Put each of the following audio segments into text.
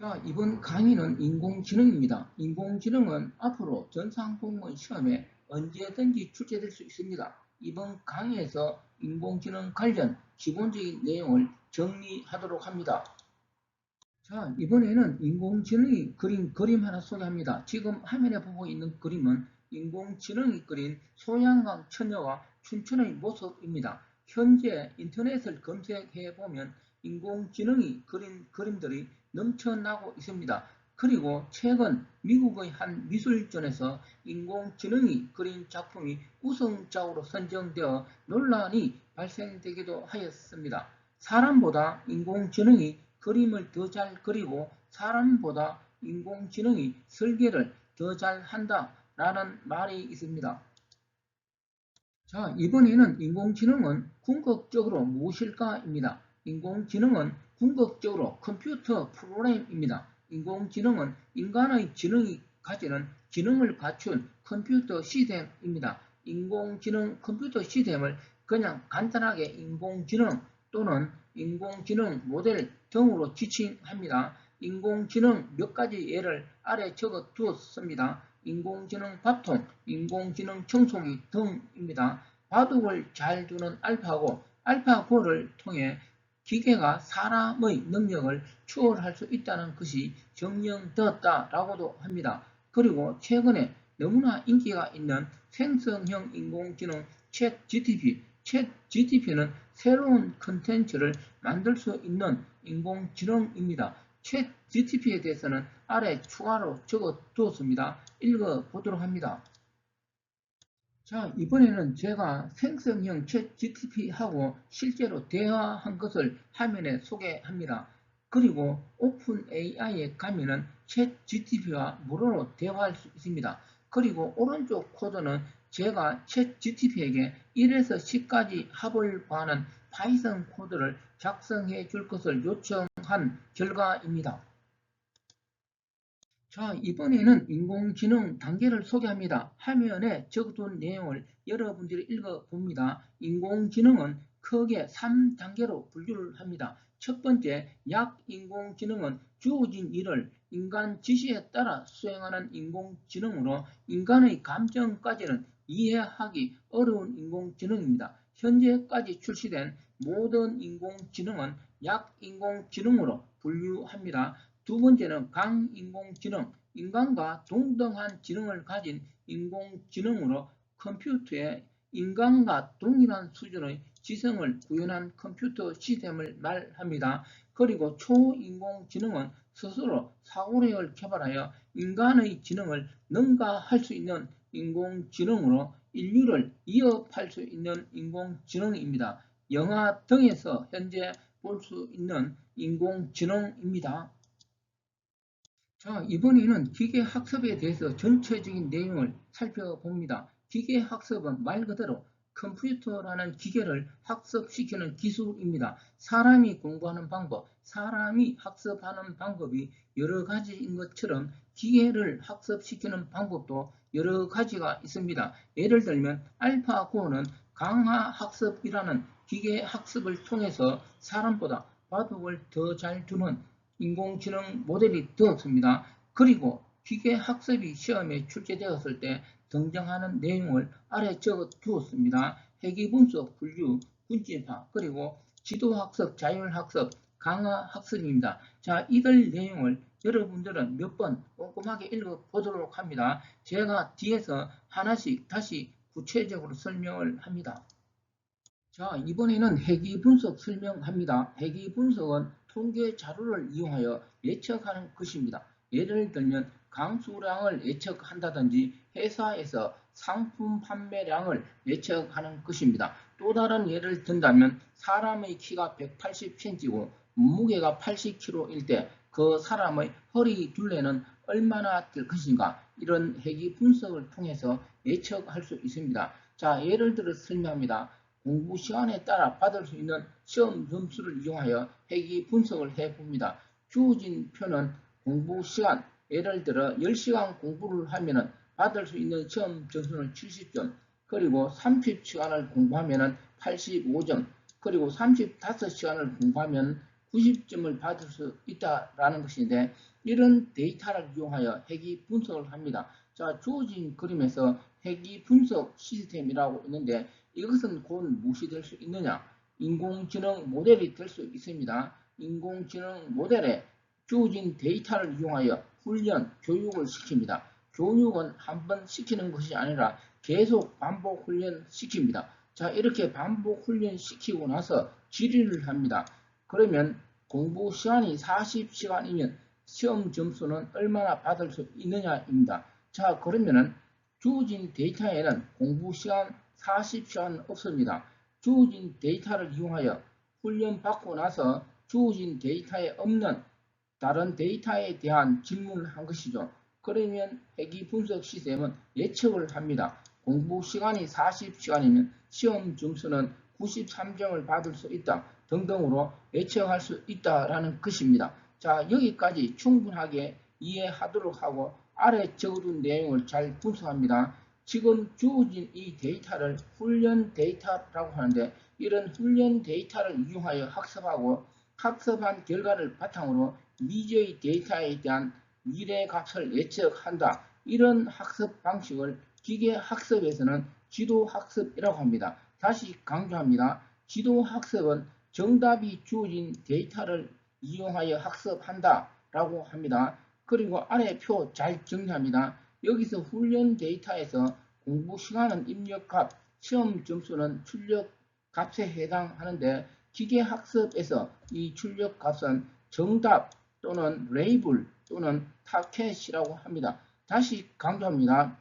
자, 이번 강의는 인공지능입니다. 인공지능은 앞으로 전산공무원 시험에 언제든지 출제될 수 있습니다. 이번 강의에서 인공지능 관련 기본적인 내용을 정리하도록 합니다. 자, 이번에는 인공지능이 그린 그림 하나 소개합니다. 지금 화면에 보고 있는 그림은 인공지능이 그린 소양강 처녀와 춘천의 모습입니다. 현재 인터넷을 검색해 보면 인공지능이 그린 그림들이 넘쳐나고 있습니다. 그리고 최근 미국의 한 미술전에서 인공지능이 그린 작품이 우승작으로 선정되어 논란이 발생되기도 하였습니다. 사람보다 인공지능이 그림을 더 잘 그리고 사람보다 인공지능이 설계를 더 잘한다 라는 말이 있습니다. 자, 이번에는 인공지능은 궁극적으로 무엇일까입니다. 인공지능은 궁극적으로 컴퓨터 프로그램입니다. 인공지능은 인간의 지능이 가지는 기능을 갖춘 컴퓨터 시스템입니다. 인공지능 컴퓨터 시스템을 그냥 간단하게 인공지능 또는 인공지능 모델 등으로 지칭합니다. 인공지능 몇 가지 예를 아래 적어 두었습니다. 인공지능 밥통, 인공지능 청소기 등입니다. 바둑을 잘 두는 알파고, 알파고를 통해 기계가 사람의 능력을 추월할 수 있다는 것이 증명되었다라고도 합니다. 그리고 최근에 너무나 인기가 있는 생성형 인공지능 챗GPT, 챗GPT는 새로운 컨텐츠를 만들 수 있는 인공지능입니다. 챗GPT에 대해서는 아래 추가로 적어 두었습니다. 읽어보도록 합니다. 자, 이번에는 제가 생성형 챗GPT하고 실제로 대화한 것을 화면에 소개합니다. 그리고 오픈 AI에 가면은 챗GPT와 무료로 대화할 수 있습니다. 그리고 오른쪽 코드는 제가 챗GPT에게 1에서 10까지 합을 구하는 파이썬 코드를 작성해 줄 것을 요청한 결과입니다. 자, 이번에는 인공지능 단계를 소개합니다. 화면에 적어둔 내용을 여러분들이 읽어봅니다. 인공지능은 크게 3단계로 분류를 합니다. 첫 번째, 약인공지능은 주어진 일을 인간 지시에 따라 수행하는 인공지능으로 인간의 감정까지는 이해하기 어려운 인공지능입니다. 현재까지 출시된 모든 인공지능은 약인공지능으로 분류합니다. 두 번째는 강인공지능, 인간과 동등한 지능을 가진 인공지능으로 컴퓨터에 인간과 동일한 수준의 지성을 구현한 컴퓨터 시스템을 말합니다. 그리고 초인공지능은 스스로 사고력을 개발하여 인간의 지능을 능가할 수 있는 인공지능으로 인류를 위협할 수 있는 인공지능입니다. 영화 등에서 현재 볼 수 있는 인공지능입니다. 자, 이번에는 기계학습에 대해서 전체적인 내용을 살펴봅니다. 기계학습은 말 그대로 컴퓨터라는 기계를 학습시키는 기술입니다. 사람이 공부하는 방법, 사람이 학습하는 방법이 여러 가지인 것처럼 기계를 학습시키는 방법도 여러 가지가 있습니다. 예를 들면 알파고는 강화학습이라는 기계학습을 통해서 사람보다 바둑을 더 잘 두는 인공지능 모델이 되었습니다. 그리고 기계학습이 시험에 출제되었을 때 등장하는 내용을 아래 적어 두었습니다. 회귀분석, 분류, 군집화, 그리고 지도학습, 자율학습, 강화학습입니다. 자, 이들 내용을 여러분들은 몇 번 꼼꼼하게 읽어보도록 합니다. 제가 뒤에서 하나씩 다시 구체적으로 설명을 합니다. 자, 이번에는 회귀분석 설명합니다. 회귀분석은 통계 자료를 이용하여 예측하는 것입니다. 예를 들면 강수량을 예측한다든지 회사에서 상품 판매량을 예측하는 것입니다. 또 다른 예를 든다면 사람의 키가 180cm고 몸무게가 80kg일 때 그 사람의 허리 둘레는 얼마나 될 것인가, 이런 회귀 분석을 통해서 예측할 수 있습니다. 자, 예를 들어 설명합니다. 공부 시간에 따라 받을 수 있는 시험 점수를 이용하여 회귀 분석을 해봅니다. 주어진 표는 공부 시간, 예를 들어 10시간 공부를 하면 받을 수 있는 시험 점수는 70점, 그리고 30시간을 공부하면 85점, 그리고 35시간을 공부하면 90점을 받을 수 있다라는 것인데 이런 데이터를 이용하여 핵이 분석을 합니다. 자, 주어진 그림에서 핵이 분석 시스템이라고 있는데 이것은 곧 무엇이 될 수 있느냐? 인공지능 모델이 될 수 있습니다. 인공지능 모델에 주어진 데이터를 이용하여 훈련, 교육을 시킵니다. 교육은 한 번 시키는 것이 아니라 계속 반복 훈련 시킵니다. 자, 이렇게 반복 훈련 시키고 나서 질의를 합니다. 그러면 공부 시간이 40시간이면 시험 점수는 얼마나 받을 수 있느냐입니다. 자, 그러면은 주어진 데이터에는 공부 시간 40시간 없습니다. 주어진 데이터를 이용하여 훈련 받고 나서 주어진 데이터에 없는 다른 데이터에 대한 질문을 한 것이죠. 그러면 회귀 분석 시스템은 예측을 합니다. 공부 시간이 40시간이면 시험 점수는 93점을 받을 수 있다 등등으로 예측할 수 있다라는 것입니다. 자, 여기까지 충분하게 이해하도록 하고 아래 적어둔 내용을 잘 분석합니다. 지금 주어진 이 데이터를 훈련 데이터라고 하는데 이런 훈련 데이터를 이용하여 학습하고 학습한 결과를 바탕으로 미지의 데이터에 대한 미래 값을 예측한다. 이런 학습 방식을 기계학습에서는 지도학습이라고 합니다. 다시 강조합니다. 지도학습은 정답이 주어진 데이터를 이용하여 학습한다 라고 합니다. 그리고 아래 표 잘 정리합니다. 여기서 훈련 데이터에서 공부 시간은 입력값, 시험 점수는 출력값에 해당하는데 기계학습에서 이 출력값은 정답 또는 레이블 또는 타켓이라고 합니다. 다시 강조합니다.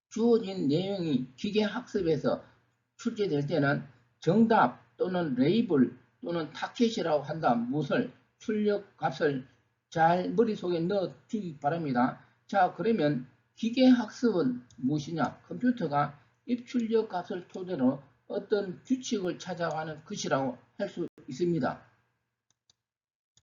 주어진 내용이 기계학습에서 출제될 때는 정답 또는 레이블 또는 타켓이라고 한다. 무엇을 출력값을 잘 머릿속에 넣어 주기 바랍니다. 자, 그러면 기계학습은 무엇이냐? 컴퓨터가 입출력 값을 토대로 어떤 규칙을 찾아가는 것이라고 할 수 있습니다.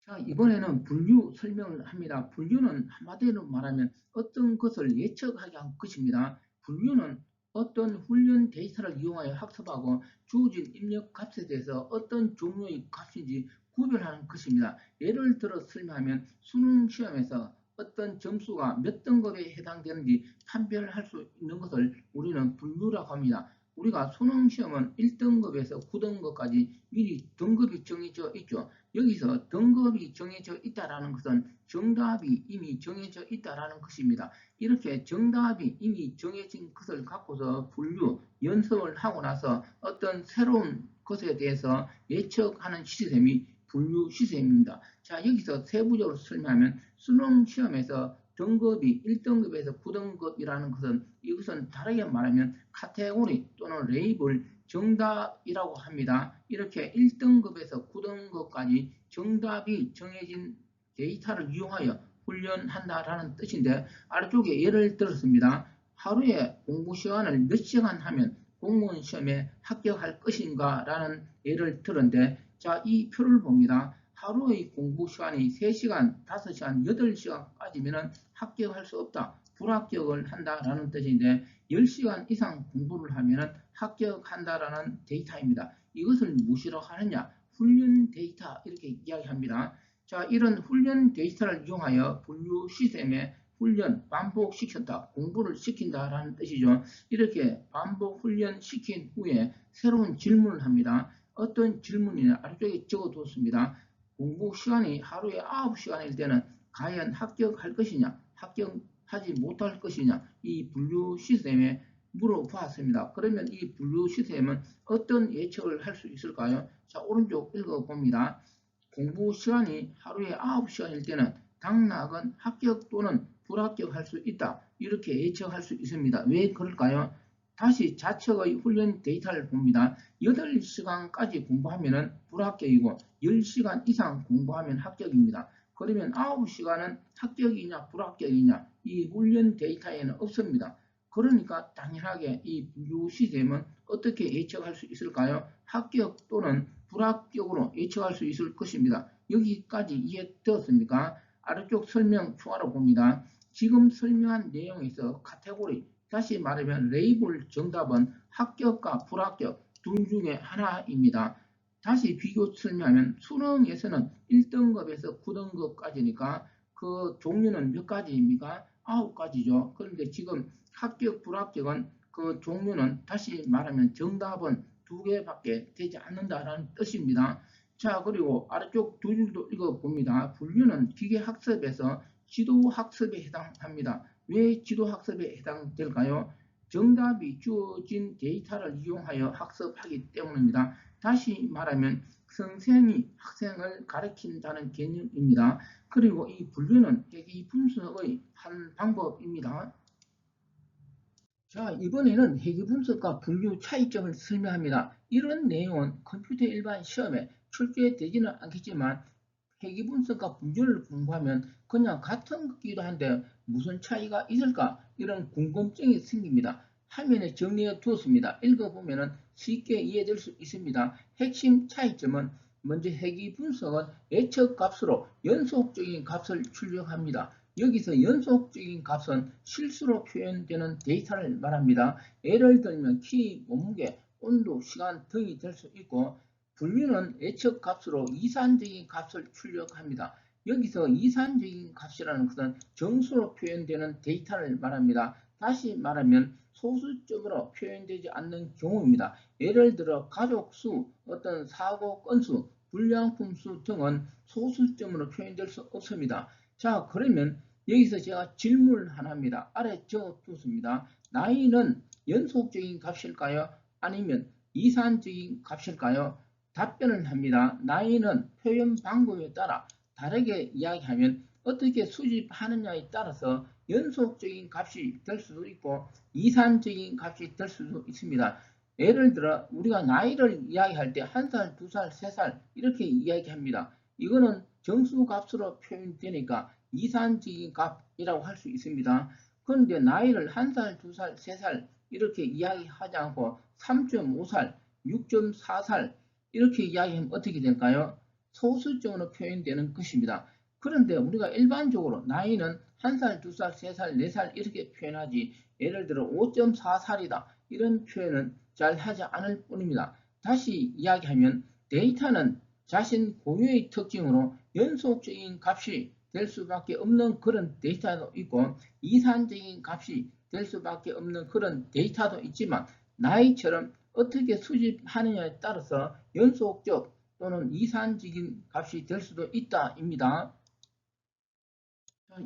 자, 이번에는 분류 설명을 합니다. 분류는 한마디로 말하면 어떤 것을 예측하게 한 것입니다. 분류는 어떤 훈련 데이터를 이용하여 학습하고 주어진 입력 값에 대해서 어떤 종류의 값인지 구별하는 것입니다. 예를 들어 설명하면 수능 시험에서 어떤 점수가 몇 등급에 해당되는지 판별할 수 있는 것을 우리는 분류라고 합니다. 우리가 수능 시험은 1등급에서 9등급까지 미리 등급이 정해져 있죠. 여기서 등급이 정해져 있다는 것은 정답이 이미 정해져 있다는 것입니다. 이렇게 정답이 이미 정해진 것을 갖고서 분류, 연습을 하고 나서 어떤 새로운 것에 대해서 예측하는 시스템이 분류 시스템입니다. 자, 여기서 세부적으로 설명하면 수능 시험에서 등급이 1등급에서 9등급이라는 것은 이것은 다르게 말하면 카테고리 또는 레이블 정답이라고 합니다. 이렇게 1등급에서 9등급까지 정답이 정해진 데이터를 이용하여 훈련한다라는 뜻인데 아래쪽에 예를 들었습니다. 하루에 공부 시간을 몇 시간 하면 공무원 시험에 합격할 것인가 라는 예를 들었는데 자, 이 표를 봅니다. 하루의 공부 시간이 3시간, 5시간, 8시간까지면 합격할 수 없다. 불합격을 한다라는 뜻인데 10시간 이상 공부를 하면 합격한다라는 데이터입니다. 이것을 무엇이라고 하느냐? 훈련 데이터 이렇게 이야기합니다. 자, 이런 훈련 데이터를 이용하여 분류 시스템에 훈련, 반복시켰다, 공부를 시킨다라는 뜻이죠. 이렇게 반복 훈련 시킨 후에 새로운 질문을 합니다. 어떤 질문이냐? 아래쪽에 적어뒀습니다. 공부 시간이 하루에 9시간일 때는 과연 합격할 것이냐? 합격하지 못할 것이냐? 이 분류 시스템에 물어보았습니다. 그러면 이 분류 시스템은 어떤 예측을 할 수 있을까요? 자, 오른쪽 읽어봅니다. 공부 시간이 하루에 9시간일 때는 당락은 합격 또는 불합격할 수 있다. 이렇게 예측할 수 있습니다. 왜 그럴까요? 다시 좌측의 훈련 데이터를 봅니다. 8시간까지 공부하면 불합격이고 10시간 이상 공부하면 합격입니다. 그러면 9시간은 합격이냐 불합격이냐 이 훈련 데이터에는 없습니다. 그러니까 당연하게 이 분류 시스템은 어떻게 예측할 수 있을까요? 합격 또는 불합격으로 예측할 수 있을 것입니다. 여기까지 이해되었습니까? 아래쪽 설명 추가로 봅니다. 지금 설명한 내용에서 카테고리, 다시 말하면 레이블 정답은 합격과 불합격 둘 중에 하나입니다. 다시 비교 설명하면 수능에서는 1등급에서 9등급까지니까 그 종류는 몇 가지입니까? 9가지죠. 그런데 지금 합격, 불합격은 그 종류는 다시 말하면 정답은 2개밖에 되지 않는다라는 뜻입니다. 자, 그리고 아래쪽 두 줄도 읽어봅니다. 분류는 기계학습에서 지도학습에 해당합니다. 왜 지도학습에 해당될까요? 정답이 주어진 데이터를 이용하여 학습하기 때문입니다. 다시 말하면 선생이 학생을 가르친다는 개념입니다. 그리고 이 분류는 회귀 분석의 한 방법입니다. 자, 이번에는 회귀 분석과 분류 차이점을 설명합니다. 이런 내용은 컴퓨터 일반 시험에 출제되지는 않겠지만 회귀 분석과 분류를 공부하면 그냥 같은 거기도 한데 무슨 차이가 있을까? 이런 궁금증이 생깁니다. 화면에 정리해 두었습니다. 읽어보면 쉽게 이해될 수 있습니다. 핵심 차이점은 먼저 회귀 분석은 예측 값으로 연속적인 값을 출력합니다. 여기서 연속적인 값은 실수로 표현되는 데이터를 말합니다. 예를 들면 키, 몸무게, 온도, 시간 등이 될 수 있고 분류는 예측 값으로 이산적인 값을 출력합니다. 여기서 이산적인 값이라는 것은 정수로 표현되는 데이터를 말합니다. 다시 말하면 소수점으로 표현되지 않는 경우입니다. 예를 들어 가족 수, 어떤 사고 건수, 불량품 수 등은 소수점으로 표현될 수 없습니다. 자, 그러면 여기서 제가 질문을 하나 합니다. 아래 적어두었습니다. 나이는 연속적인 값일까요? 아니면 이산적인 값일까요? 답변을 합니다. 나이는 표현 방법에 따라 다르게 이야기하면 어떻게 수집하느냐에 따라서 연속적인 값이 될 수도 있고 이산적인 값이 될 수도 있습니다. 예를 들어 우리가 나이를 이야기할 때 1살, 2살, 3살 이렇게 이야기합니다. 이거는 정수 값으로 표현되니까 이산적인 값이라고 할 수 있습니다. 그런데 나이를 1살, 2살, 3살 이렇게 이야기하지 않고 3.5살, 6.4살 이렇게 이야기하면 어떻게 될까요? 소수점으로 표현되는 것입니다. 그런데 우리가 일반적으로 나이는 1살, 2살, 3살, 4살 이렇게 표현하지 예를 들어 5.4살이다 이런 표현은 잘 하지 않을 뿐입니다. 다시 이야기하면 데이터는 자신 고유의 특징으로 연속적인 값이 될 수밖에 없는 그런 데이터도 있고 이산적인 값이 될 수밖에 없는 그런 데이터도 있지만 나이처럼 어떻게 수집하느냐에 따라서 연속적 또는 이산적인 값이 될 수도 있다입니다.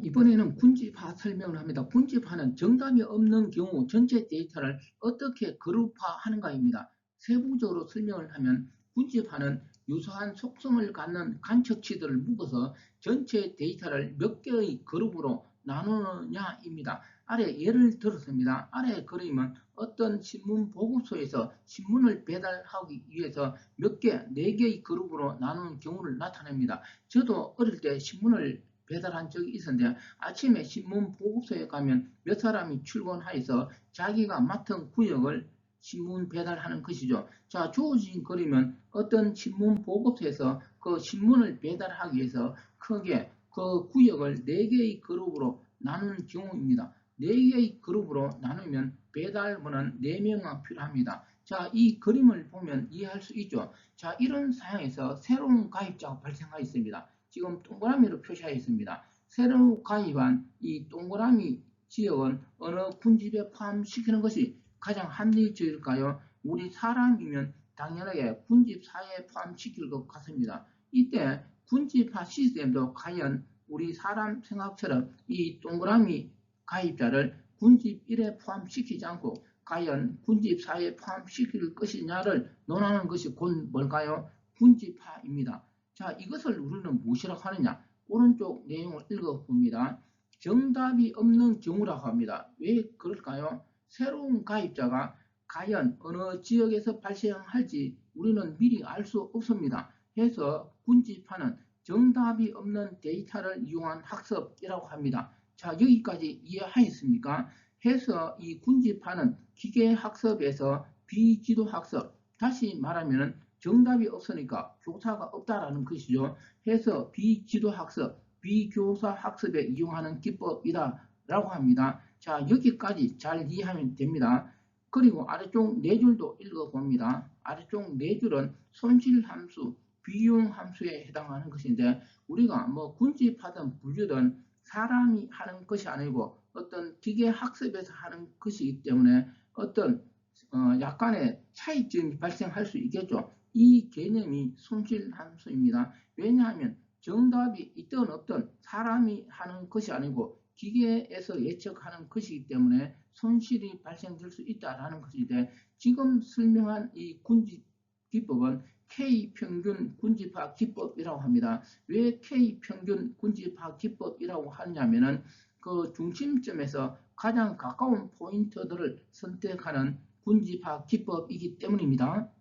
이번에는 군집화 설명을 합니다. 군집화는 정답이 없는 경우 전체 데이터를 어떻게 그룹화하는가입니다. 세부적으로 설명을 하면 군집화는 유사한 속성을 갖는 간척치들을 묶어서 전체 데이터를 몇 개의 그룹으로 나누느냐입니다. 아래 예를 들었습니다. 아래 그림은 어떤 신문 보급소에서 신문을 배달하기 위해서 몇 개, 4개의 그룹으로 나누는 경우를 나타냅니다. 저도 어릴 때 신문을 배달한 적이 있었는데 아침에 신문 보급소에 가면 몇 사람이 출근하여서 자기가 맡은 구역을 신문 배달하는 것이죠. 자, 주어진 그림은 어떤 신문 보급소에서 그 신문을 배달하기 위해서 크게 그 구역을 4개의 그룹으로 나누는 경우입니다. 4개의 그룹으로 나누면 배달원은 4명이 필요합니다. 자, 이 그림을 보면 이해할 수 있죠. 자, 이런 상황에서 새로운 가입자가 발생하였습니다. 지금 동그라미로 표시하여 있습니다. 새로 가입한 이 동그라미 지역은 어느 군집에 포함시키는 것이 가장 합리적일까요? 우리 사람이면 당연하게 군집사에 포함시킬 것 같습니다. 이때 군집화 시스템도 과연 우리 사람 생각처럼 이 동그라미 가입자를 군집 1에 포함시키지 않고 과연 군집 4에 포함시킬 것이냐를 논하는 것이 곧 뭘까요? 군집화입니다. 자, 이것을 우리는 무엇이라고 하느냐? 오른쪽 내용을 읽어봅니다. 정답이 없는 경우라고 합니다. 왜 그럴까요? 새로운 가입자가 과연 어느 지역에서 발생할지 우리는 미리 알 수 없습니다. 해서 군집화는 정답이 없는 데이터를 이용한 학습이라고 합니다. 자, 여기까지 이해하셨습니까? 해서 이 군집화는 기계학습에서 비지도학습, 다시 말하면 정답이 없으니까 교사가 없다라는 것이죠. 해서 비지도학습, 비교사학습에 이용하는 기법이다 라고 합니다. 자, 여기까지 잘 이해하면 됩니다. 그리고 아래쪽 네 줄도 읽어봅니다. 아래쪽 네 줄은 손실함수, 비용함수에 해당하는 것인데 우리가 뭐 군집하든 분류든 사람이 하는 것이 아니고 어떤 기계 학습에서 하는 것이기 때문에 어떤 약간의 차이점이 발생할 수 있겠죠. 이 개념이 손실함수입니다. 왜냐하면 정답이 있든 없든 사람이 하는 것이 아니고 기계에서 예측하는 것이기 때문에 손실이 발생될 수 있다는 것인데 지금 설명한 이 군집 기법은 K평균 군집화 기법이라고 합니다. 왜 K평균 군집화 기법이라고 하냐면은 그 중심점에서 가장 가까운 포인트들을 선택하는 군집화 기법이기 때문입니다.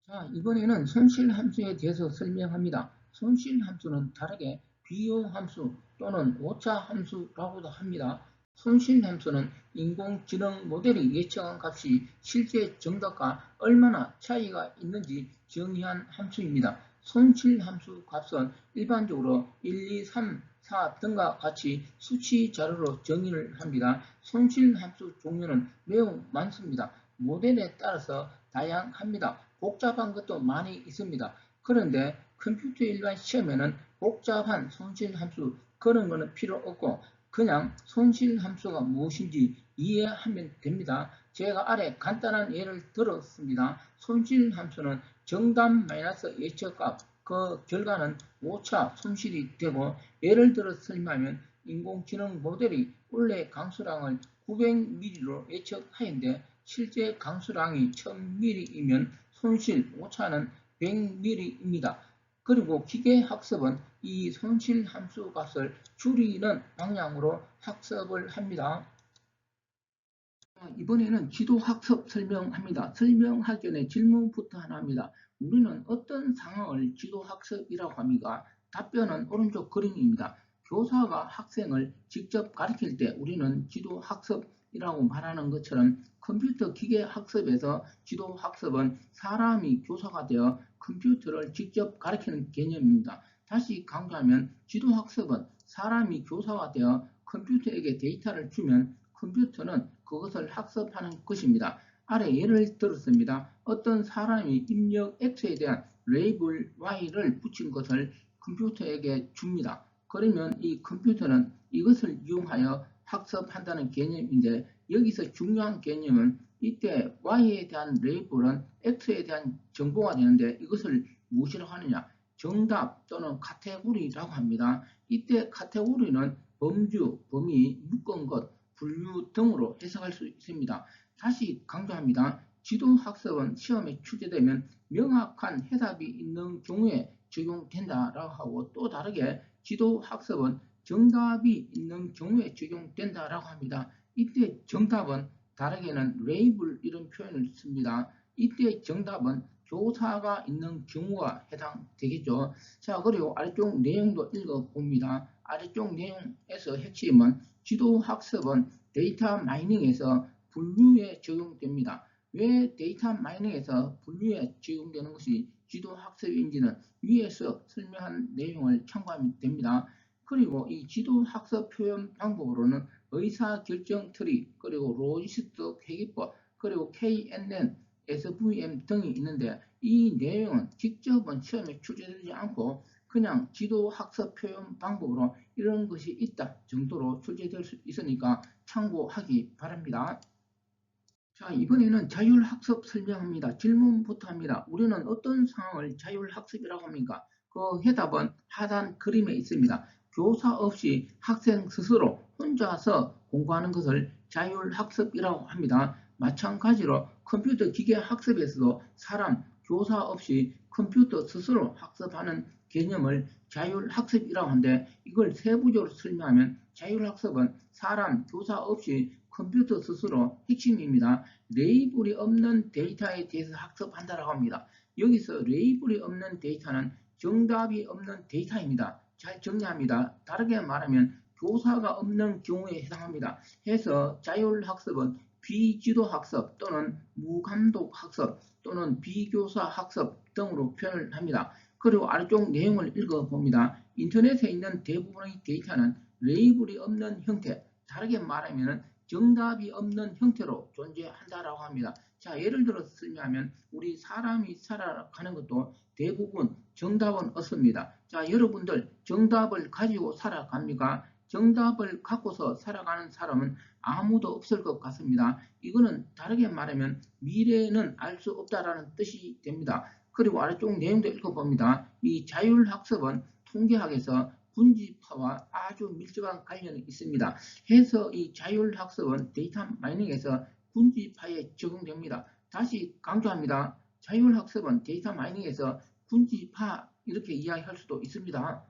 자, 이번에는 손실함수에 대해서 설명합니다. 손실함수는 다르게 비용함수 또는 오차함수라고도 합니다. 손실함수는 인공지능 모델이 예측한 값이 실제 정답과 얼마나 차이가 있는지 정의한 함수입니다. 손실함수 값은 일반적으로 1, 2, 3, 4 등과 같이 수치 자료로 정의를 합니다. 손실함수 종류는 매우 많습니다. 모델에 따라서 다양합니다. 복잡한 것도 많이 있습니다. 그런데 컴퓨터 일반 시험에는 복잡한 손실함수 그런 거는 필요 없고 그냥 손실함수가 무엇인지 이해하면 됩니다. 제가 아래 간단한 예를 들었습니다. 손실함수는 정답 마이너스 예측값 그 결과는 오차 손실이 되고 예를 들어 설명하면 인공지능 모델이 원래 강수량을 900ml로 예측하였는데 실제 강수량이 1000ml이면 손실 오차는 100ml입니다. 그리고 기계학습은 이 손실함수 값을 줄이는 방향으로 학습을 합니다. 이번에는 지도학습 설명합니다. 설명하기 전에 질문부터 하나 합니다. 우리는 어떤 상황을 지도학습이라고 합니까? 답변은 오른쪽 그림입니다. 교사가 학생을 직접 가르칠 때 우리는 지도학습이라고 말하는 것처럼 컴퓨터 기계학습에서 지도학습은 사람이 교사가 되어 컴퓨터를 직접 가르치는 개념입니다. 다시 강조하면 지도학습은 사람이 교사가 되어 컴퓨터에게 데이터를 주면 컴퓨터는 그것을 학습하는 것입니다. 아래 예를 들었습니다. 어떤 사람이 입력 X에 대한 레이블 Y를 붙인 것을 컴퓨터에게 줍니다. 그러면 이 컴퓨터는 이것을 이용하여 학습한다는 개념인데 여기서 중요한 개념은 이때 Y에 대한 레이블은 X에 대한 정보가 되는데 이것을 무엇이라고 하느냐? 정답 또는 카테고리라고 합니다. 이때 카테고리는 범주, 범위, 묶은 것, 분류 등으로 해석할 수 있습니다. 다시 강조합니다. 지도학습은 시험에 출제되면 명확한 해답이 있는 경우에 적용된다라고 하고 또 다르게 지도학습은 정답이 있는 경우에 적용된다라고 합니다. 이때 정답은 다르게는 레이블 이런 표현을 씁니다. 이때 정답은 교사가 있는 경우가 해당되겠죠. 자, 그리고 아래쪽 내용도 읽어봅니다. 아래쪽 내용에서 핵심은 지도학습은 데이터 마이닝에서 분류에 적용됩니다. 왜 데이터 마이닝에서 분류에 적용되는 것이 지도학습인지는 위에서 설명한 내용을 참고하면 됩니다. 그리고 이 지도학습 표현 방법으로는 의사결정 트리, 그리고 로지스트 회계법, 그리고 KNN, SVM 등이 있는데 이 내용은 직접은 시험에 출제되지 않고 그냥 지도학습 표현 방법으로 이런 것이 있다 정도로 출제될 수 있으니까 참고하기 바랍니다. 자, 이번에는 자율학습 설명합니다. 질문부터 합니다. 우리는 어떤 상황을 자율학습이라고 합니까? 그 해답은 하단 그림에 있습니다. 교사 없이 학생 스스로 혼자서 공부하는 것을 자율학습이라고 합니다. 마찬가지로 컴퓨터 기계 학습에서도 사람, 교사 없이 컴퓨터 스스로 학습하는 개념을 자율학습이라고 하는데 이걸 세부적으로 설명하면 자율학습은 사람, 교사 없이 컴퓨터 스스로 핵심입니다. 레이블이 없는 데이터에 대해서 학습한다고 합니다. 여기서 레이블이 없는 데이터는 정답이 없는 데이터입니다. 잘 정리합니다. 다르게 말하면 교사가 없는 경우에 해당합니다. 해서 자율학습은 비지도학습 또는 무감독학습 또는 비교사 학습 등으로 표현을 합니다. 그리고 아래쪽 내용을 읽어봅니다. 인터넷에 있는 대부분의 데이터는 레이블이 없는 형태, 다르게 말하면 정답이 없는 형태로 존재한다라고 합니다. 자, 예를 들어서 설명하면 우리 사람이 살아가는 것도 대부분 정답은 없습니다. 자, 여러분들 정답을 가지고 살아갑니까? 정답을 갖고서 살아가는 사람은 아무도 없을 것 같습니다. 이거는 다르게 말하면 미래는 알 수 없다라는 뜻이 됩니다. 그리고 아래쪽 내용도 읽어봅니다. 이 자율학습은 통계학에서 군지파와 아주 밀접한 관련이 있습니다. 해서 이 자율학습은 데이터 마이닝에서 군지파에 적용됩니다. 다시 강조합니다. 자율학습은 데이터 마이닝에서 군지파 이렇게 이야기할 수도 있습니다.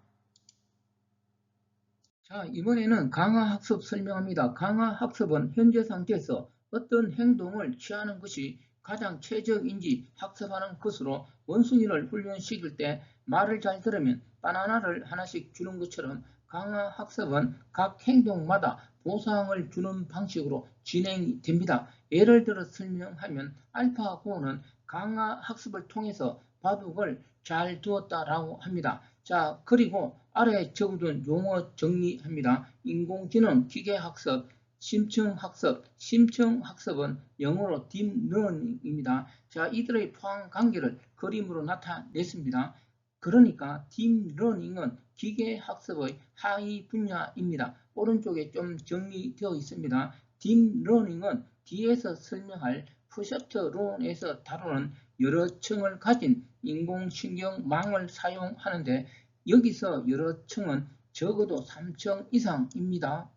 자, 이번에는 강화학습 설명합니다. 강화학습은 현재 상태에서 어떤 행동을 취하는 것이 가장 최적인지 학습하는 것으로 원숭이를 훈련시킬 때 말을 잘 들으면 바나나를 하나씩 주는 것처럼 강화학습은 각 행동마다 보상을 주는 방식으로 진행됩니다. 예를 들어 설명하면 알파고는 강화학습을 통해서 바둑을 잘 두었다라고 합니다. 자, 그리고 아래에 적어둔 용어 정리합니다. 인공지능, 기계학습, 심층학습, 심층학습은 영어로 딥러닝입니다. 자, 이들의 포함 관계를 그림으로 나타냈습니다. 그러니까 딥러닝은 기계학습의 하위 분야입니다. 오른쪽에 좀 정리되어 있습니다. 딥러닝은 뒤에서 설명할 퍼셉트론에서 다루는 여러 층을 가진 인공신경망을 사용하는데 여기서 여러 층은 적어도 3층 이상입니다.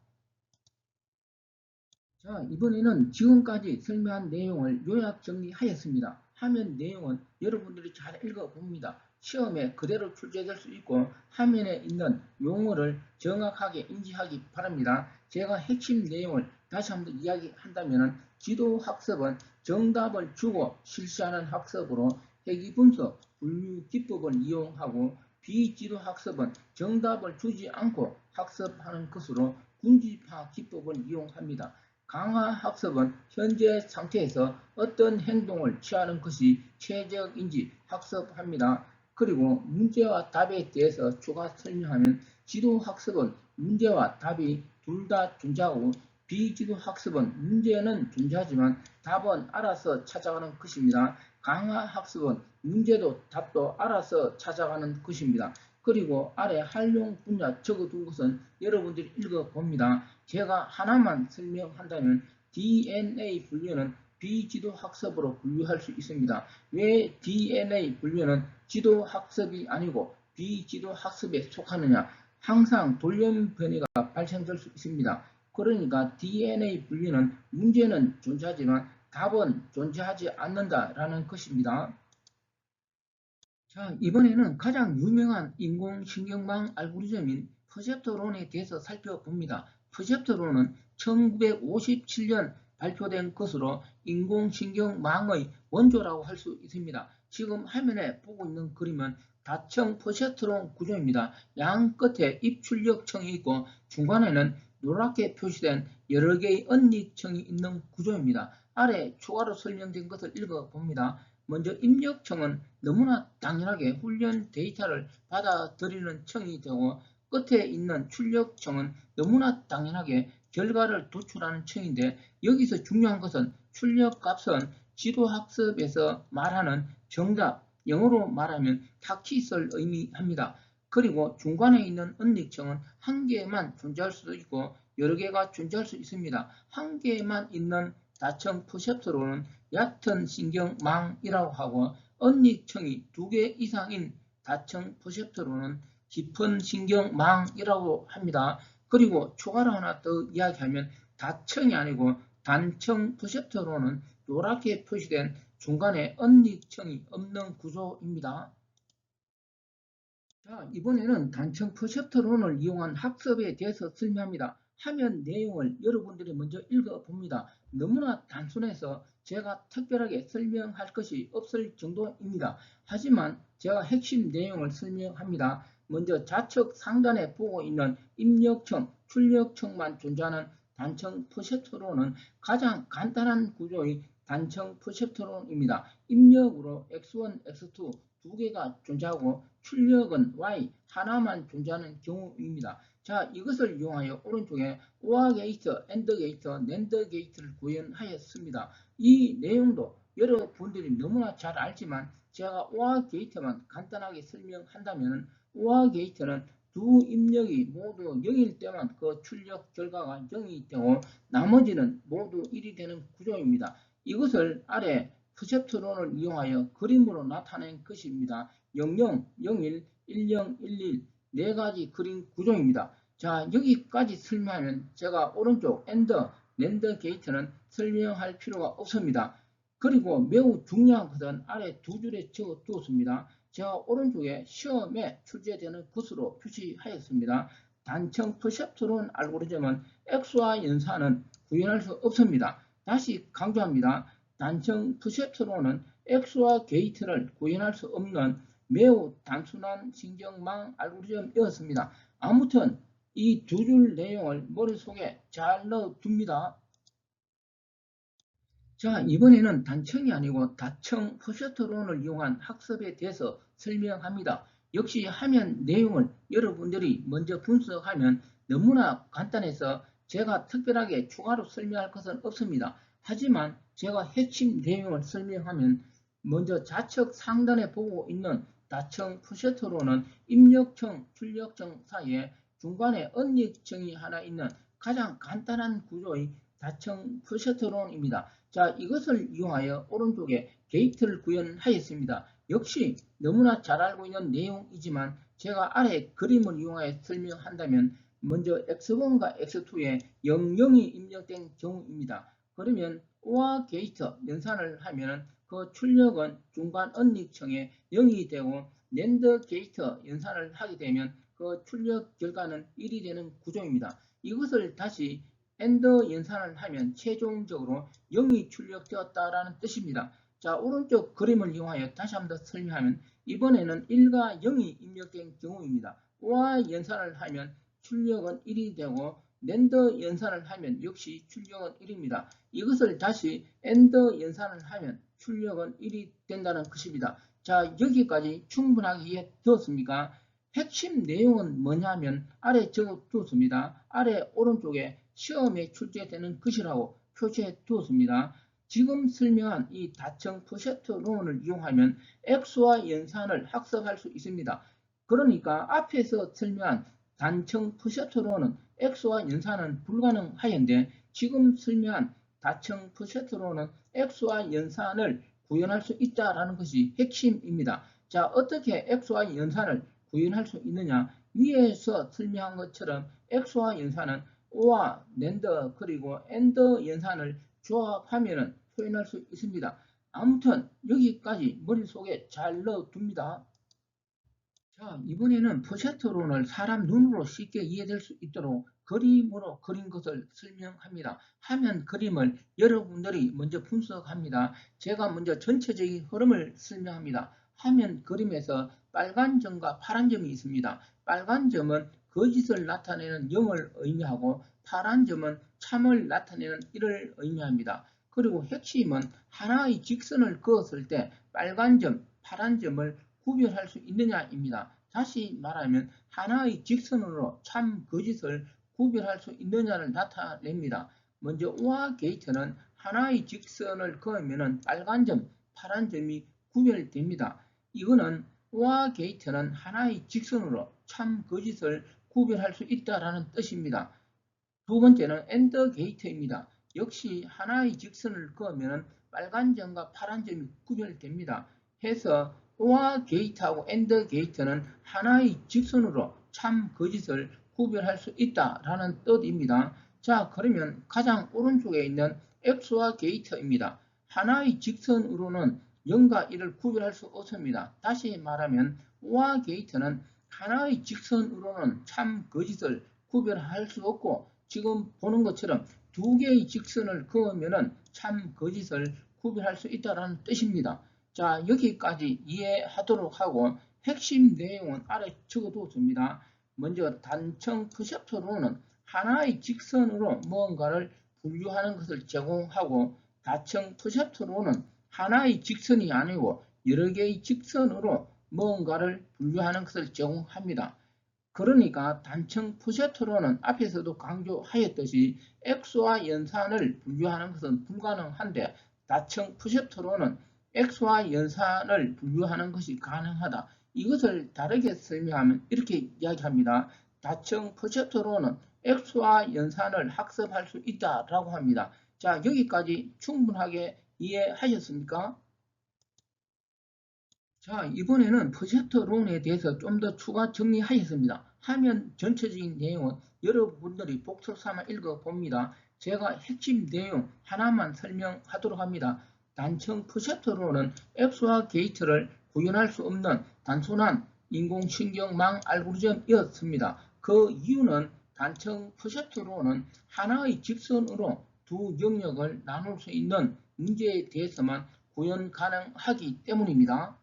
자, 이번에는 지금까지 설명한 내용을 요약 정리하였습니다. 화면 내용은 여러분들이 잘 읽어봅니다. 시험에 그대로 출제될 수 있고 화면에 있는 용어를 정확하게 인지하기 바랍니다. 제가 핵심 내용을 다시 한번 이야기한다면 지도학습은 정답을 주고 실시하는 학습으로 회귀분석, 분류 기법을 이용하고 비지도학습은 정답을 주지 않고 학습하는 것으로 군지파 기법을 이용합니다. 강화학습은 현재 상태에서 어떤 행동을 취하는 것이 최적인지 학습합니다. 그리고 문제와 답에 대해서 추가 설명하면 지도학습은 문제와 답이 둘 다 존재하고 비지도학습은 문제는 존재하지만 답은 알아서 찾아가는 것입니다. 강화학습은 문제도 답도 알아서 찾아가는 것입니다. 그리고 아래 활용 분야 적어둔 것은 여러분들이 읽어봅니다. 제가 하나만 설명한다면 DNA 분류는 비지도학습으로 분류할 수 있습니다. 왜 DNA 분류는 지도학습이 아니고 비지도학습에 속하느냐? 항상 돌연변이가 발생될 수 있습니다. 그러니까 DNA 분류는 문제는 존재하지만 답은 존재하지 않는다라는 것입니다. 자, 이번에는 가장 유명한 인공신경망 알고리즘인 퍼셉트론에 대해서 살펴봅니다. 퍼셉트론은 1957년 발표된 것으로 인공신경망의 원조라고 할 수 있습니다. 지금 화면에 보고 있는 그림은 다층 퍼셉트론 구조입니다. 양 끝에 입출력층이 있고 중간에는 노랗게 표시된 여러 개의 언닉층이 있는 구조입니다. 아래 추가로 설명된 것을 읽어봅니다. 먼저 입력층은 너무나 당연하게 훈련 데이터를 받아들이는 층이 되고 끝에 있는 출력층은 너무나 당연하게 결과를 도출하는 층인데 여기서 중요한 것은 출력값은 지도학습에서 말하는 정답, 영어로 말하면 타킷을 의미합니다. 그리고 중간에 있는 언닉층은 한 개만 존재할 수도 있고 여러 개가 존재할 수 있습니다. 한 개만 있는 다층 퍼셉트론은 얕은 신경망이라고 하고 언닉층이 2개 이상인 다층 퍼셉트론은 깊은 신경망이라고 합니다. 그리고 추가로 하나 더 이야기하면 다층이 아니고 단층 퍼셉트론은 노랗게 표시된 중간에 언닉층이 없는 구조입니다. 자, 이번에는 단층 퍼셉트론을 이용한 학습에 대해서 설명합니다. 화면 내용을 여러분들이 먼저 읽어봅니다. 너무나 단순해서 제가 특별하게 설명할 것이 없을 정도입니다. 하지만 제가 핵심 내용을 설명합니다. 먼저 좌측 상단에 보고 있는 입력층, 출력층만 존재하는 단층 퍼셉트론은 가장 간단한 구조의 단층 퍼셉트론입니다. 입력으로 X1, X2 두 개가 존재하고 출력은 Y 하나만 존재하는 경우입니다. 자, 이것을 이용하여 오른쪽에 OR 게이트, AND 게이트, NAND 게이트를 구현하였습니다. 이 내용도 여러분들이 너무나 잘 알지만 제가 OR 게이트만 간단하게 설명한다면 OR 게이트는 두 입력이 모두 0일 때만 그 출력 결과가 0이 되고 나머지는 모두 1이 되는 구조입니다. 이것을 아래 프셉트론을 이용하여 그림으로 나타낸 것입니다. 00, 01, 10, 11 네 가지 그림 구조입니다. 자, 여기까지 설명하면 제가 오른쪽 AND, NAND 게이트는 설명할 필요가 없습니다. 그리고 매우 중요한 것은 아래 두 줄에 적어 두었습니다. 제가 오른쪽에 시험에 출제되는 것으로 표시하였습니다. 단청 퍼셉트론 알고리즘은 X와 연산은 구현할 수 없습니다. 다시 강조합니다. 단청 퍼셉트론은 X와 게이트를 구현할 수 없는 매우 단순한 신경망 알고리즘이었습니다. 아무튼 이 두 줄 내용을 머릿속에 잘 넣어둡니다. 자, 이번에는 단청이 아니고 다청 퍼셉트론을 이용한 학습에 대해서 설명합니다. 역시 화면 내용을 여러분들이 먼저 분석하면 너무나 간단해서 제가 특별하게 추가로 설명할 것은 없습니다. 하지만 제가 핵심 내용을 설명하면 먼저 좌측 상단에 보고 있는 다청 퍼셉트론은 입력청, 출력청 사이에 중간에 언닉청이 하나 있는 가장 간단한 구조의 다청 퍼셉트론입니다. 자, 이것을 이용하여 오른쪽에 게이트를 구현하였습니다. 역시 너무나 잘 알고 있는 내용이지만 제가 아래 그림을 이용하여 설명한다면 먼저 X1과 X2에 00이 입력된 경우입니다. 그러면 OR 게이트 연산을 하면 그 출력은 중간 언닉청에 0이 되고 NAND 게이트 연산을 하게 되면 그 출력 결과는 1이 되는 구조입니다. 이것을 다시 AND 연산을 하면 최종적으로 0이 출력되었다라는 뜻입니다. 자, 오른쪽 그림을 이용하여 다시 한번 더 설명하면 이번에는 1과 0이 입력된 경우입니다. OR 연산을 하면 출력은 1이 되고 NAND 연산을 하면 역시 출력은 1입니다. 이것을 다시 AND 연산을 하면 출력은 1이 된다는 것입니다. 자, 여기까지 충분하게 이해되었습니까? 핵심 내용은 뭐냐면 아래 적어 두었습니다. 아래 오른쪽에 시험에 출제되는 것이라고 표시해 두었습니다. 지금 설명한 이 다청 퍼셉트론을 이용하면 X와 연산을 학습할 수 있습니다. 그러니까 앞에서 설명한 단청 퍼셉트론은 X와 연산은 불가능하였는데 지금 설명한 다청 퍼셉트론은 X와 연산을 구현할 수 있다는 것이 핵심입니다. 자, 어떻게 X와 연산을 구현할 수 있느냐? 위에서 설명한 것처럼 X와 연산은 OR, NAND 그리고 AND 연산을 조합하면 표현할 수 있습니다. 아무튼 여기까지 머릿속에 잘 넣어둡니다. 자, 이번에는 퍼셉트론을 사람 눈으로 쉽게 이해될 수 있도록 그림으로 그린 것을 설명합니다. 화면 그림을 여러분들이 먼저 분석합니다. 제가 먼저 전체적인 흐름을 설명합니다. 화면 그림에서 빨간 점과 파란 점이 있습니다. 빨간 점은 거짓을 나타내는 0을 의미하고 파란 점은 참을 나타내는 1을 의미합니다. 그리고 핵심은 하나의 직선을 그었을 때 빨간 점, 파란 점을 구별할 수 있느냐입니다. 다시 말하면 하나의 직선으로 참 거짓을 구별할 수 있느냐를 나타냅니다. 먼저 OR 게이트는 하나의 직선을 그으면 빨간 점, 파란 점이 구별됩니다. 이거는 OR 게이트는 하나의 직선으로 참 거짓을 구별할 수 있다는 뜻입니다. 두 번째는 AND 게이트입니다. 역시 하나의 직선을 그으면 빨간 점과 파란 점이 구별됩니다. 해서 OR 게이트하고 AND 게이트는 하나의 직선으로 참 거짓을 구별할 수 있다라는 뜻입니다. 자, 그러면 가장 오른쪽에 있는 XOR 게이트입니다. 하나의 직선으로는 0과 1을 구별할 수 없습니다. 다시 말하면 OR 게이트는 하나의 직선으로는 참 거짓을 구별할 수 없고 지금 보는 것처럼 두 개의 직선을 그으면 참 거짓을 구별할 수 있다는 뜻입니다. 자, 여기까지 이해하도록 하고 핵심 내용은 아래 적어두었습니다. 먼저 단청 퍼셉트론은 하나의 직선으로 무언가를 분류하는 것을 제공하고 다청 퍼셉트론은 하나의 직선이 아니고 여러 개의 직선으로 무언가를 분류하는 것을 제공합니다. 그러니까 단층 푸세트로는 앞에서도 강조하였듯이 X와 연산을 분류하는 것은 불가능한데 다층 푸세트로는 X와 연산을 분류하는 것이 가능하다. 이것을 다르게 설명하면 이렇게 이야기합니다. 다층 푸세트로는 X와 연산을 학습할 수 있다라고 합니다. 자, 여기까지 충분하게 이해하셨습니까? 자, 이번에는 프로젝트론에 대해서 좀 더 추가 정리하였습니다. 화면 전체적인 내용은 여러분들이 복습 삼아 읽어봅니다. 제가 핵심 내용 하나만 설명하도록 합니다. 단층 프로젝트론은 앱스와 게이트를 구현할 수 없는 단순한 인공신경망 알고리즘이었습니다. 그 이유는 단층 프로젝트론은 하나의 직선으로 두 영역을 나눌 수 있는 문제에 대해서만 구현 가능하기 때문입니다.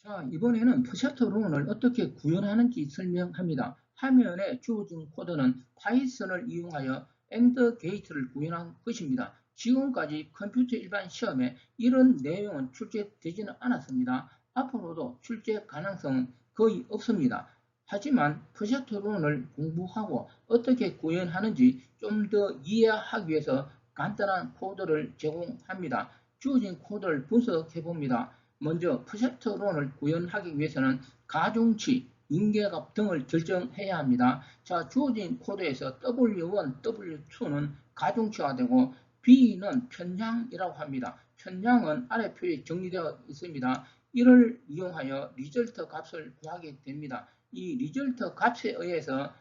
자, 이번에는 프셔트론을 어떻게 구현하는지 설명합니다. 화면에 주어진 코드는 파이썬을 이용하여 AND 게이트를 구현한 것입니다. 지금까지 컴퓨터 일반 시험에 이런 내용은 출제되지는 않았습니다. 앞으로도 출제 가능성은 거의 없습니다. 하지만 프셔트론을 공부하고 어떻게 구현하는지 좀 더 이해하기 위해서 간단한 코드를 제공합니다. 주어진 코드를 분석해 봅니다. 먼저 프로젝트론을 구현하기 위해서는 가중치, 인계값 등을 결정해야 합니다. 자, 주어진 코드에서 W1, W2는 가중치가 되고 B는 편향이라고 합니다. 편향은 아래 표에 정리되어 있습니다. 이를 이용하여 리절트 값을 구하게 됩니다. 이 리절트 값에 의해서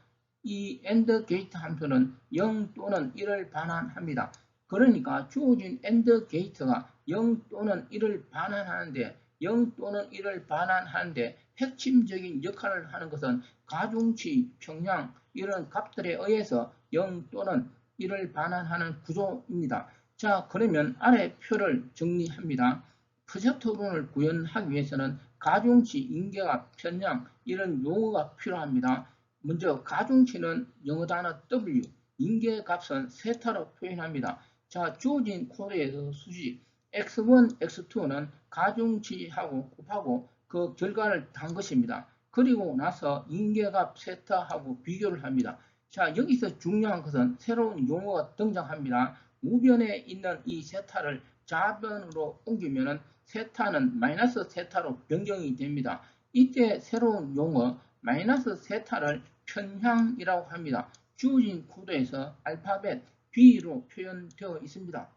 이 AND 게이트 함수는 0 또는 1을 반환합니다. 그러니까 주어진 AND 게이트가 0 또는 1을 반환하는데 0 또는 1을 반환하는데 핵심적인 역할을 하는 것은 가중치, 평양 이런 값들에 의해서 0 또는 1을 반환하는 구조입니다. 자, 그러면 아래 표를 정리합니다. 프로젝트론을 구현하기 위해서는 가중치, 인계값, 편량 이런 용어가 필요합니다. 먼저 가중치는 영어 단어 W, 인계값은 세타로 표현합니다. 자, 주어진 코드에서 수식 x1, x2는 가중치하고 곱하고 그 결과를 단 것입니다. 그리고 나서 인계값 세타하고 비교를 합니다. 자, 여기서 중요한 것은 새로운 용어가 등장합니다. 우변에 있는 이 세타를 좌변으로 옮기면 세타는 마이너스 세타로 변경이 됩니다. 이때 새로운 용어 마이너스 세타를 편향이라고 합니다. 주어진 코드에서 알파벳 B로 표현되어 있습니다.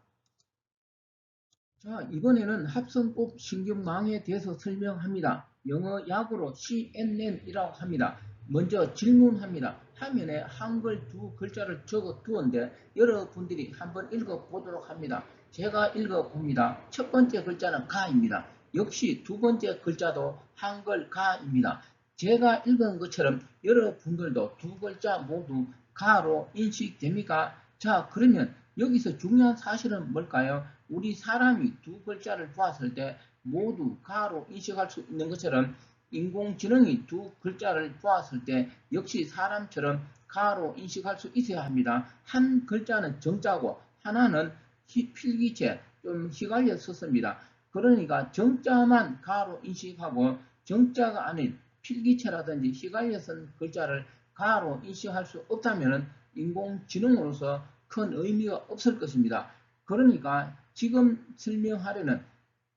자, 이번에는 합성법 신경망에 대해서 설명합니다. 영어 약으로 CNN이라고 합니다. 먼저 질문합니다. 화면에 한글 두 글자를 적어 두었는데 여러분들이 한번 읽어 보도록 합니다. 제가 읽어 봅니다. 첫 번째 글자는 가입니다. 역시 두 번째 글자도 한글 가입니다. 제가 읽은 것처럼 여러분들도 두 글자 모두 가로 인식됩니까? 자, 그러면 여기서 중요한 사실은 뭘까요? 우리 사람이 두 글자를 보았을 때 모두 가로 인식할 수 있는 것처럼 인공지능이 두 글자를 보았을 때 역시 사람처럼 가로 인식할 수 있어야 합니다. 한 글자는 정자고 하나는 필기체, 좀 헷갈려 썼습니다. 그러니까 정자만 가로 인식하고 정자가 아닌 필기체라든지 헷갈려 쓴 글자를 가로 인식할 수 없다면 인공지능으로서 큰 의미가 없을 것입니다. 그러니까 지금 설명하려는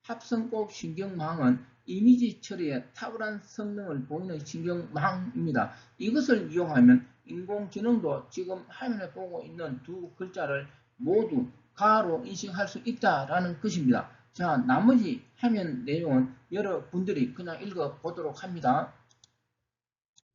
합성법 신경망은 이미지 처리에 탁월한 성능을 보이는 신경망입니다. 이것을 이용하면 인공지능도 지금 화면에 보고 있는 두 글자를 모두 가로 인식할 수 있다라는 것입니다. 자, 나머지 화면 내용은 여러분들이 그냥 읽어보도록 합니다.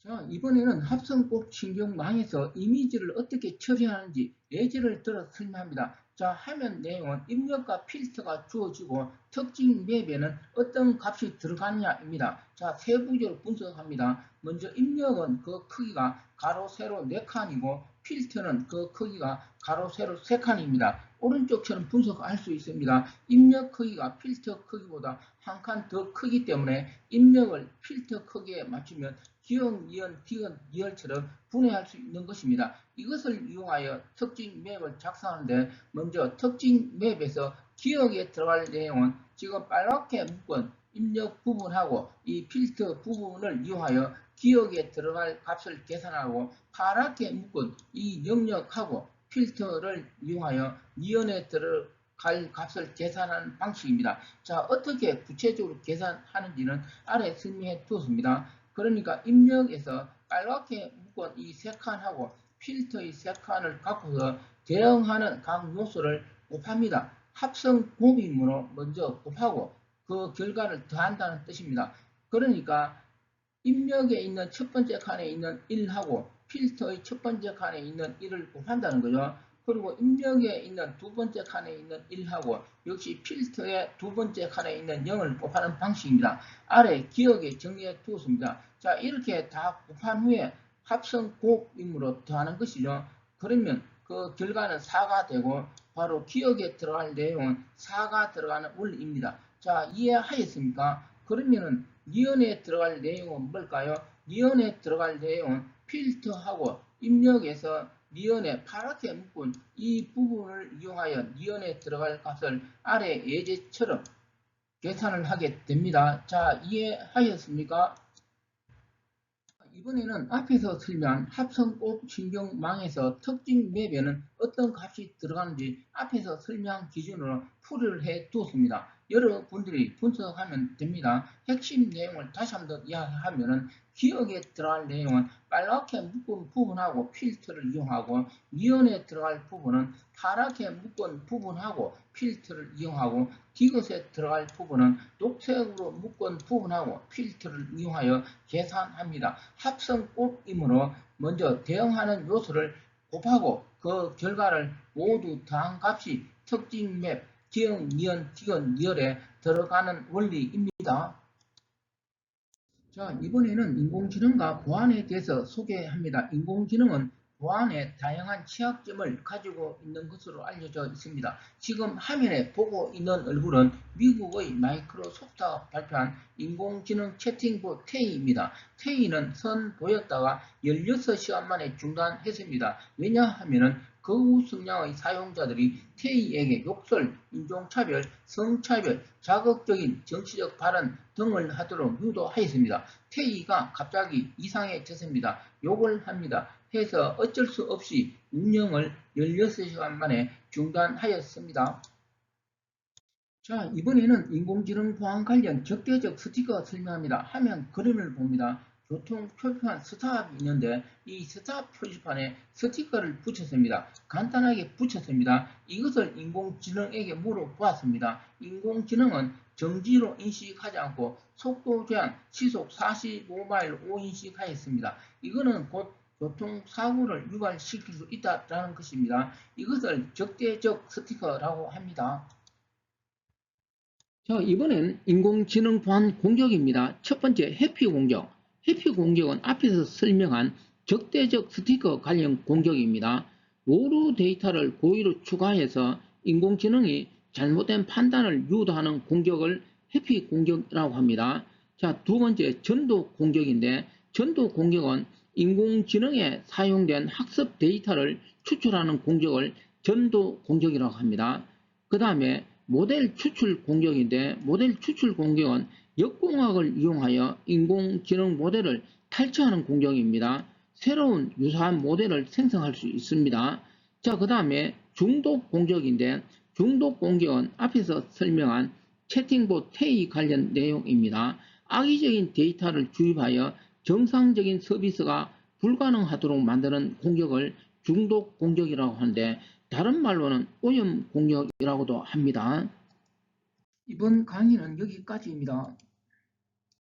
자, 이번에는 합성법 신경망에서 이미지를 어떻게 처리하는지 예제를 들어 설명합니다. 자, 화면 내용은 입력과 필터가 주어지고 특징 맵에는 어떤 값이 들어가느냐입니다. 자, 세부적으로 분석합니다. 먼저 입력은 그 크기가 가로, 세로 4칸이고 필터는 그 크기가 가로, 세로 3칸입니다. 오른쪽처럼 분석할 수 있습니다. 입력 크기가 필터 크기보다 한 칸 더 크기 때문에 입력을 필터 크기에 맞추면 기역, 이연, 디귿, 이열처럼 분해할 수 있는 것입니다. 이것을 이용하여 특징 맵을 작성하는데 먼저 특징 맵에서 기역에 들어갈 내용은 지금 빨갛게 묶은 입력 부분하고 이 필터 부분을 이용하여 기억에 들어갈 값을 계산하고 파랗게 묶은 이 영역하고 필터를 이용하여 니은에 들어갈 값을 계산하는 방식입니다. 자, 어떻게 구체적으로 계산하는지는 아래 설명해 두었습니다. 그러니까 입력에서 빨갛게 묶은 이 세 칸하고 필터의 세 칸을 갖고서 대응하는 각 요소를 곱합니다. 합성 곱임으로 먼저 곱하고 그 결과를 더한다는 뜻입니다. 그러니까 입력에 있는 첫 번째 칸에 있는 1하고 필터의 첫 번째 칸에 있는 1을 곱한다는 거죠. 그리고 입력에 있는 두 번째 칸에 있는 1하고 역시 필터의 두 번째 칸에 있는 0을 곱하는 방식입니다. 아래 기억에 정리해 두었습니다. 자, 이렇게 다 곱한 후에 합성 곱임으로 더하는 것이죠. 그러면 그 결과는 4가 되고 바로 기억에 들어갈 내용은 4가 들어가는 원리입니다. 자, 이해하셨습니까? 그러면은 니은에 들어갈 내용은 뭘까요? 니은에 들어갈 내용은 필터하고 입력에서 니은에 파랗게 묶은 이 부분을 이용하여 니은에 들어갈 값을 아래 예제처럼 계산을 하게 됩니다. 자, 이해하셨습니까? 이번에는 앞에서 설명한 합성곱 신경망에서 특징 맵에는 어떤 값이 들어가는지 앞에서 설명한 기준으로 풀이를 해 두었습니다. 여러분들이 분석하면 됩니다. 핵심 내용을 다시 한번 이야기하면 기억에 들어갈 내용은 빨갛게 묶은 부분하고 필터를 이용하고 니은에 들어갈 부분은 파랗게 묶은 부분하고 필터를 이용하고 디귿에 들어갈 부분은 녹색으로 묶은 부분하고 필터를 이용하여 계산합니다. 합성 곱이므로 먼저 대응하는 요소를 곱하고 그 결과를 모두 더한 값이 특징 맵 기억, 니은, 디귿, 니을에 들어가는 원리입니다. 자, 이번에는 인공지능과 보안에 대해서 소개합니다. 인공지능은 보안에 다양한 취약점을 가지고 있는 것으로 알려져 있습니다. 지금 화면에 보고 있는 얼굴은 미국의 마이크로소프트가 발표한 인공지능 채팅봇 테이입니다. 테이는 선 보였다가 16시간 만에 중단했습니다. 왜냐하면 거구성량의 사용자들이 테이에게 욕설, 인종차별, 성차별, 자극적인 정치적 발언 등을 하도록 유도하였습니다. 테이가 갑자기 이상해졌습니다. 욕을 합니다. 해서 어쩔 수 없이 운영을 16시간 만에 중단하였습니다. 자, 이번에는 인공지능 보안 관련 적대적 스티커 설명합니다. 화면 그림을 봅니다. 교통 표지판 스탑이 있는데 이 스탑 표지판에 스티커를 붙였습니다. 간단하게 붙였습니다. 이것을 인공지능에게 물어보았습니다. 인공지능은 정지로 인식하지 않고 속도 제한 시속 45마일로 인식하였습니다. 이거는 곧 교통사고를 유발시킬 수 있다는 것입니다. 이것을 적대적 스티커라고 합니다. 자, 이번엔 인공지능 보안 공격입니다. 첫 번째 해피 공격. 해피 공격은 앞에서 설명한 적대적 스티커 관련 공격입니다. 모루 데이터를 고의로 추가해서 인공지능이 잘못된 판단을 유도하는 공격을 해피 공격이라고 합니다. 자, 두 번째 전도 공격인데 전도 공격은 인공지능에 사용된 학습 데이터를 추출하는 공격을 전도 공격이라고 합니다. 그 다음에 모델 추출 공격인데 모델 추출 공격은 역공학을 이용하여 인공지능 모델을 탈취하는 공격입니다. 새로운 유사한 모델을 생성할 수 있습니다. 자, 그 다음에 중독 공격인데 중독 공격은 앞에서 설명한 채팅봇 테이 관련 내용입니다. 악의적인 데이터를 주입하여 정상적인 서비스가 불가능하도록 만드는 공격을 중독 공격이라고 하는데 다른 말로는 오염 공격이라고도 합니다. 이번 강의는 여기까지입니다.